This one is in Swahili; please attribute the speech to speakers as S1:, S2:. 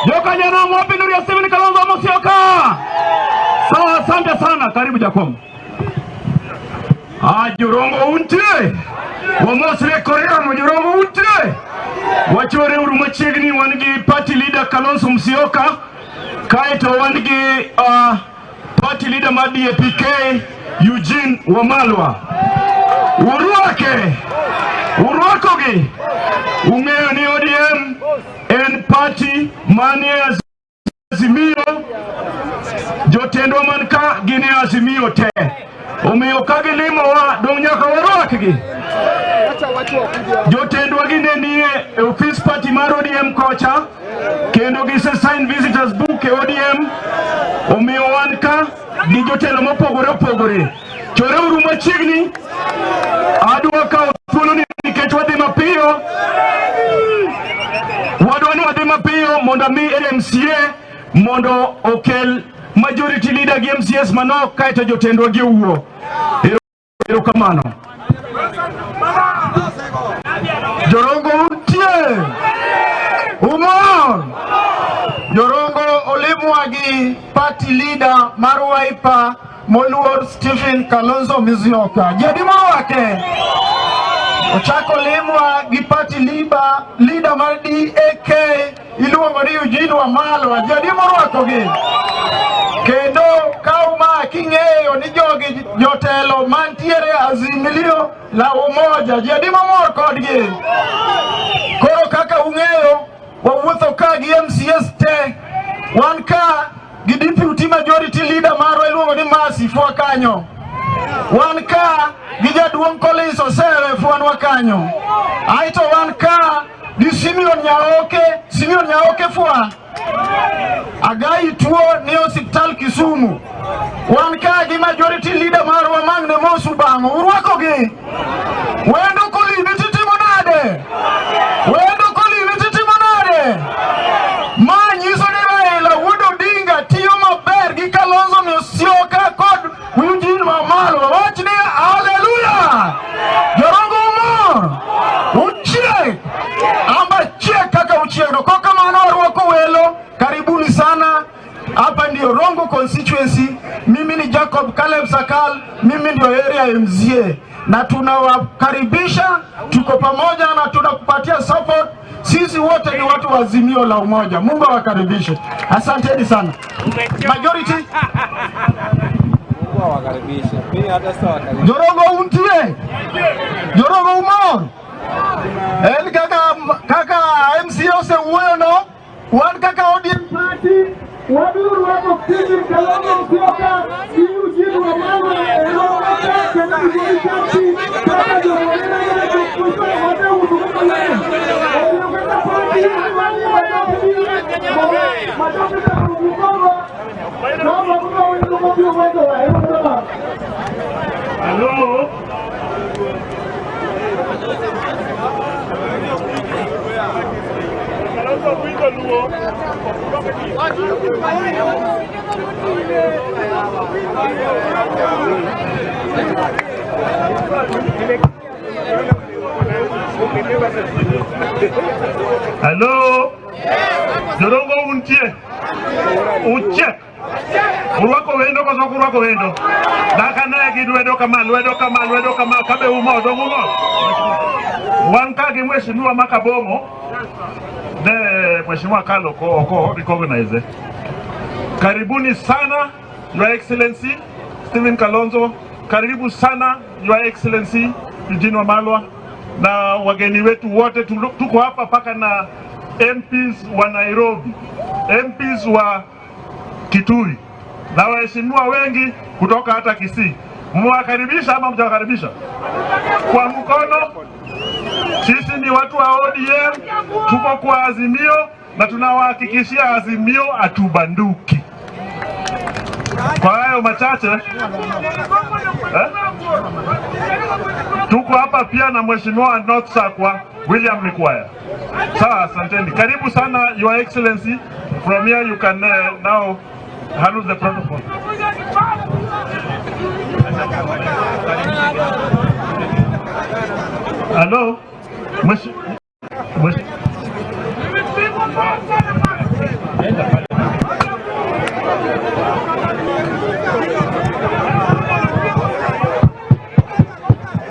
S1: Joka jana mwapinduzi ya Stephen Kalonzo Musyoka. Sawa, asante sana. Karibu Jakom. Rongo unti. Wamosre Korea Rongo unti. Wachore urumachigni wangi party leader Kalonzo Musyoka. Kaito wangi party leader Madi PK Eugene Wamalwa. Uruakogi. Umeo ni ODM and party mani Azimio. Jotendo manka gine Azimio te. Umeo kagi limo wa donyaka waruakigi. Jotendo gine ni office party mar ODM kocha. Kendo gise sign visitors book ODM. Umeo wanka gi jotelo mopogore. Chore urumachigni. Adwa ka thuolo ni nikech wadhi mapiyo. Wadwa ni wadhi mapiyo mondo mi MCA mondo okel majority leader gi MCS manok kaito jotendwa gi uwo. Erokamano. Jorongo untie. Umor. Jorongo olimwa gi party leader mar Wiper Moluor Stephen Kalonzo Musyoka. Jedimo wake. Ochako limwa gi party leader mar DAK iluongo ni Eugene Wamalwa. Jedimo wakogi. Kendo kauma king'eyo ni jogi jotelo mantiere Azimio la Umoja. Jedimo mor kodgi. Koro kaka ung'eyo wawuotho ka gi MCS te. Wan ka gi deputy majority leader marwa iluongo ni Masi fwa kanyo. Wan ka gi jaduong' Collins Osere fwanwa kanyo. Aito wan ka gi Simeon Nyaoke fwa. Agai tuo ni hospital Kisumu. Wan ka gi majority leader marwa Magne Mosu Bango. Urwakogi. Wendo koli bititi monade. Manyiso ni Raila wudo dinga tiyo maber gi Kalonzo Musyoka kod Eugene Wamalwa. Wachni hallelujah. Jorongo umor. Uchiek. Amba chiek kaka uchiek. Koka mano waruako welo. Karibuni sana. Hapa ndio Rongo constituency. Mimi ni Jacob Caleb Sakal. Mimi ndio area MCA. Na tunawakaribisha. Tuko pamoja na tunakupatia support. Sisi wote ni watu wa Azimio la Umoja. Mungu awakaribishe. Asanteni sana. Majority. Mungu awakaribishe. Mimi hata sawa karibisha. Jorongo untie. Jorongo umor. Kaka MCO se uweno. Wan kaka ODM party. Waduru wako Stephen Kalonzo Musyoka. Eugene Wamalwa. Kena kujishati. Kaka jorongo.
S2: Hello. Hello. Jorongo untie. Uche. Urwako wendo kwa soko urwako wendo. Daka nae gidu kamal kabe umo dongo. Wanka gi mheshimiwa Makabongo. Ne mheshimiwa Kalo ko recognize. Karibuni sana Your Excellency Stephen Kalonzo. Karibu sana Your Excellency Eugene Wamalwa. Na wageni wetu wote tuko hapa paka na MPs wa Nairobi, MPs wa Kitui na waheshimiwa wengi kutoka hata Kisii. Mwakaribisha ama mjawakaribisha? Kwa mkono. Sisi ni watu wa ODM, tuko kwa Azimio na tunawahakikishia Azimio atubanduki. Kwa hayo machache tuko hapa pia na mheshimiwa North Sakwa William Likwaya. Sawa, asanteni. Karibu sana Your Excellency. From here you can now handle the protocol. Hello.